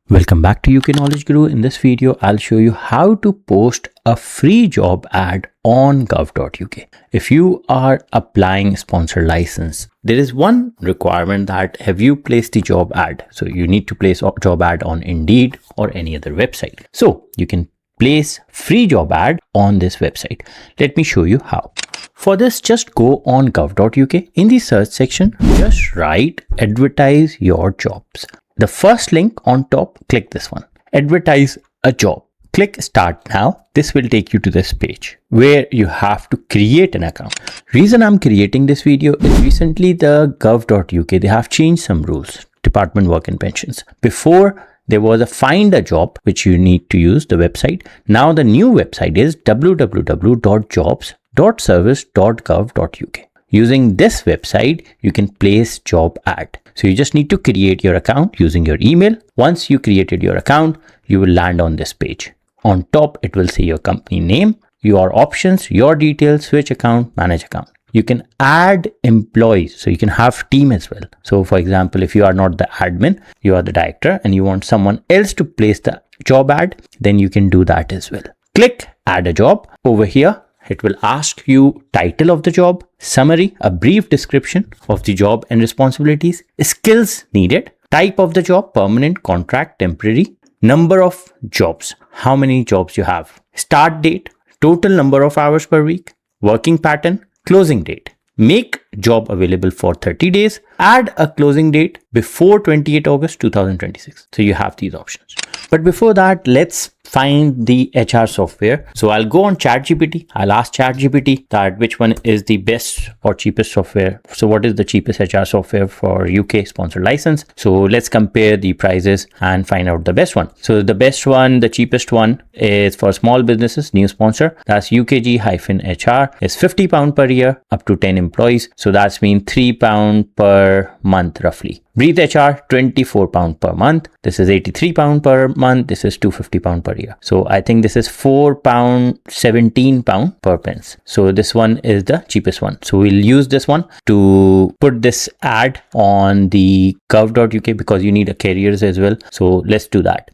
Welcome back to Ukknowledgeguru. In this video, I'll show you how to post a free job ad on gov.uk. If you are applying sponsor license, there is one requirement that have you placed the job ad. So you need to place a job ad on Indeed or any other website. So you can place free job ad on this website. Let me show you how. For this, just go on gov.uk. In the search section, just write advertise your jobs. The first link on top, click this one, advertise a job. Click start now. This will take you to this page where you have to create an account. Reason I'm creating this video is recently the gov.uk, they have changed some rules, Department Work and Pensions. Before there was a find a job, which you need to use the website. Now the new website is www.jobs.service.gov.uk. Using this website, you can place job ad. So you just need to create your account using your email. Once you created your account, you will land on this page. On top, it will say your company name, your options, your details, switch account, manage account. You can add employees, so you can have team as well. So for example, if you are not the admin, you are the director and you want someone else to place the job ad, then you can do that as well. Click add a job. Over here, it will ask you title of the job, summary, a brief description of the job and responsibilities, skills needed, type of the job, permanent, contract, temporary, number of jobs, how many jobs you have, start date, total number of hours per week, working pattern, closing date. Make job available for 30 days, add a closing date before 28 August 2026. So you have these options. But before that, let's find the HR software. So I'll go on ChatGPT. I'll ask ChatGPT that which one is the best or cheapest software. So what is the cheapest HR software for UK sponsor license? So let's compare the prices and find out the best one. So the best one, the cheapest one is for small businesses, new sponsor. That's UKG-HR is £50 per year up to 10 employees. So that's mean £3 per month roughly. Breathe HR, £24 per month. This is £83 per month. This is £250 per year. So I think this is £4, £17 per pence. So this one is the cheapest one. So we'll use this one to put this ad on the gov.uk because you need a careers as well. So let's do that.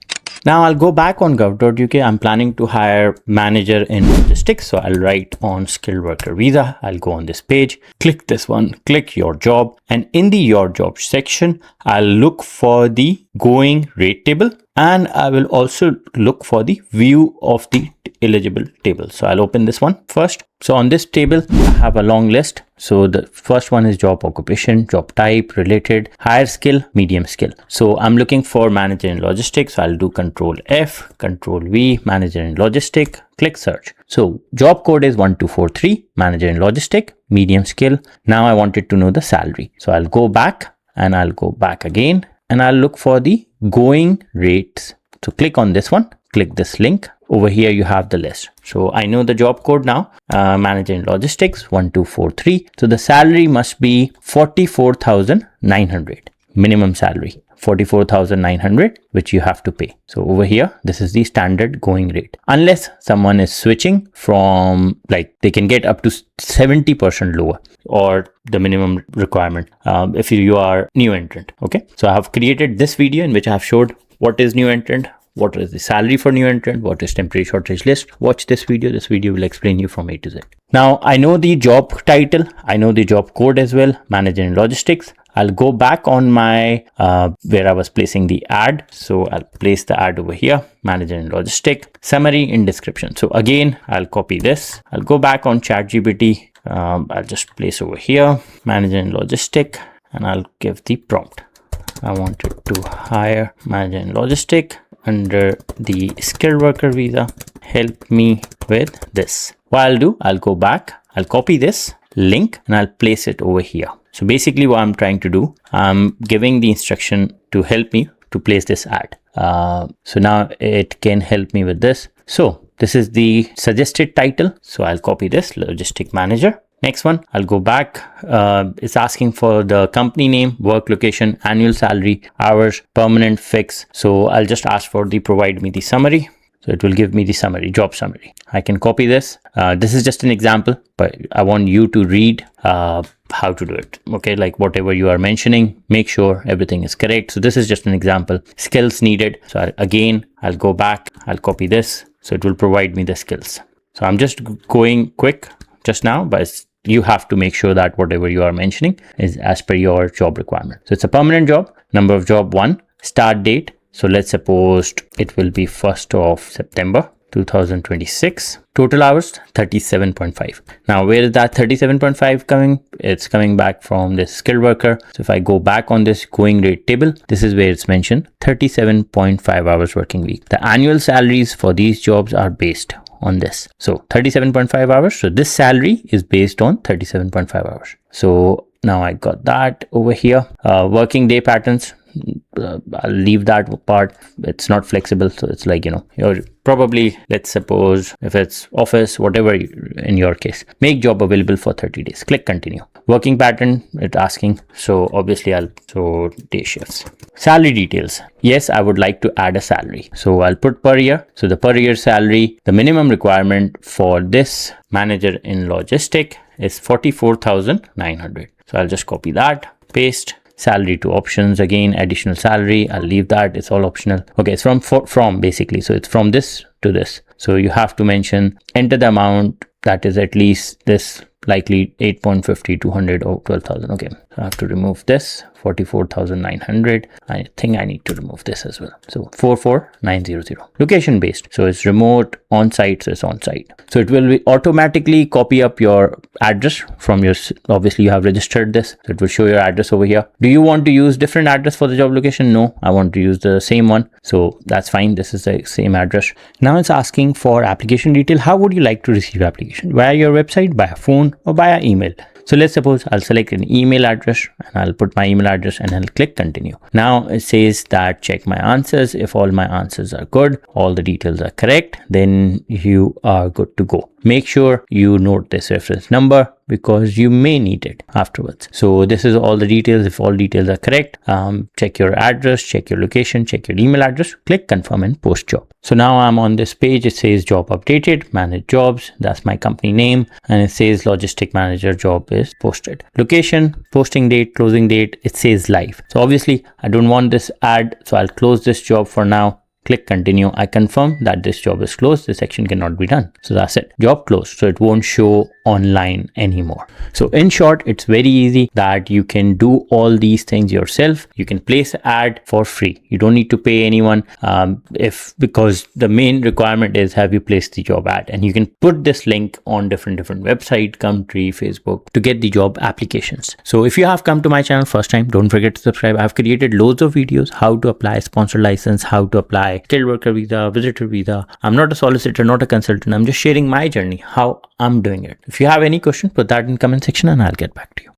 Now I'll go back on gov.uk. I'm planning to hire manager in logistics. So I'll write on skilled worker visa. I'll go on this page, click this one, click your job. And in the your job section, I'll look for the going rate table. And I will also look for the view of the eligible table. So I'll open this one first. So on this table, I have a long list. So the first one is job occupation, job type, related, higher skill, medium skill. So I'm looking for manager in logistics. So I'll do Control F, Control V, manager in logistic, click search. So job code is 1243, manager in logistic, medium skill. Now I wanted to know the salary. So I'll go back and I'll go back again and I'll look for the going rates. So click on this one, click this link. Over here you have the list. So I know the job code now, manager in logistics 1243. So the salary must be 44,900 minimum salary, 44,900, which you have to pay. So over here, this is the standard going rate. Unless someone is switching from, like, they can get up to 70% lower or the minimum requirement if you are new entrant. Okay, so I have created this video in which I have showed what is new entrant, what is the salary for new entrant, what is temporary shortage list. Watch this video. This video will explain you from A to Z. Now I know the job title, I know the job code as well, manager in logistics. I'll go back on my where I was placing the ad. So I'll place the ad over here, manager in logistic, summary in description. So again, I'll copy this. I'll go back on ChatGPT. I'll just place over here, manager in logistic, and I'll give the prompt. I wanted to hire manager in logistic under the skilled worker visa. Help me with this. What I'll do, I'll go back, I'll copy this link and I'll place it over here. So basically what I'm trying to do, I'm giving the instruction to help me to place this ad. So now it can help me with this. So this is the suggested title. So I'll copy this, logistic manager. Next one, I'll go back. It's asking for the company name, work location, annual salary, hours, permanent, fix. So I'll just ask for the provide me the summary. So it will give me the summary, job summary. I can copy this. This is just an example, but I want you to read how to do it. Okay, like whatever you are mentioning, make sure everything is correct. So this is just an example. Skills needed. So I'll go back, I'll copy this. So it will provide me the skills. So I'm just going quick just now, but you have to make sure that whatever you are mentioning is as per your job requirement. So it's a permanent job. Number of job 1, start date. So let's suppose it will be 1st of September 2026. Total hours 37.5. Now where is that 37.5 coming? It's coming back from this skilled worker. So if I go back on this going rate table, this is where it's mentioned 37.5 hours working week. The annual salaries for these jobs are based on this. So 37.5 hours. So this salary is based on 37.5 hours. So now I got that over here. Working day patterns. I'll leave that part. It's not flexible. So it's like, you're probably, let's suppose if it's office, whatever in your case, make job available for 30 days. Click continue. Working pattern, it's asking. So obviously so day shifts. Salary details. Yes, I would like to add a salary. So I'll put per year. So the per year salary, the minimum requirement for this manager in logistic is 44,900. So I'll just copy that, paste. Salary to options, again additional salary. I'll leave that, it's all optional. Okay, it's from basically, so it's from this to this. So you have to mention, enter the amount that is at least this, likely 8.50, 200 or 12,000. Okay, so I have to remove this 44,900. I think I need to remove this as well. So 44900. Location based, so it's remote, on site, so it's on site. So it will automatically copy up your address from your, obviously you have registered this, so it will show your address over here. Do you want to use different address for the job location? No, I want to use the same one, so that's fine. This is the same address. Now it's asking for application detail. How would you like to receive application? Via your website, by a phone, or via email? So let's suppose I'll select an email address and I'll put my email address and I'll click continue. Now it says that check my answers. If all my answers are good, all the details are correct, then you are good to go. Make sure you note this reference number because you may need it afterwards. So this is all the details. If all details are correct, check your address, check your location, check your email address, click confirm and post job. So now I'm on this page. It says job updated, manage jobs. That's my company name. And it says logistic manager job is posted. Location, posting date, closing date, it says live. So obviously I don't want this ad. So I'll close this job for now. Click continue. I confirm that this job is closed. This section cannot be done. So that's it. Job closed. So it won't show online anymore. So in short, it's very easy that you can do all these things yourself. You can place an ad for free. You don't need to pay anyone because the main requirement is have you placed the job ad, and you can put this link on different website, Gumtree, Facebook to get the job applications. So if you have come to my channel first time, don't forget to subscribe. I've created loads of videos how to apply sponsor license, how to apply skilled worker visa, visitor visa. I'm not a solicitor, not a consultant. I'm just sharing my journey, how I'm doing it. If you have any question, put that in comment section and I'll get back to you.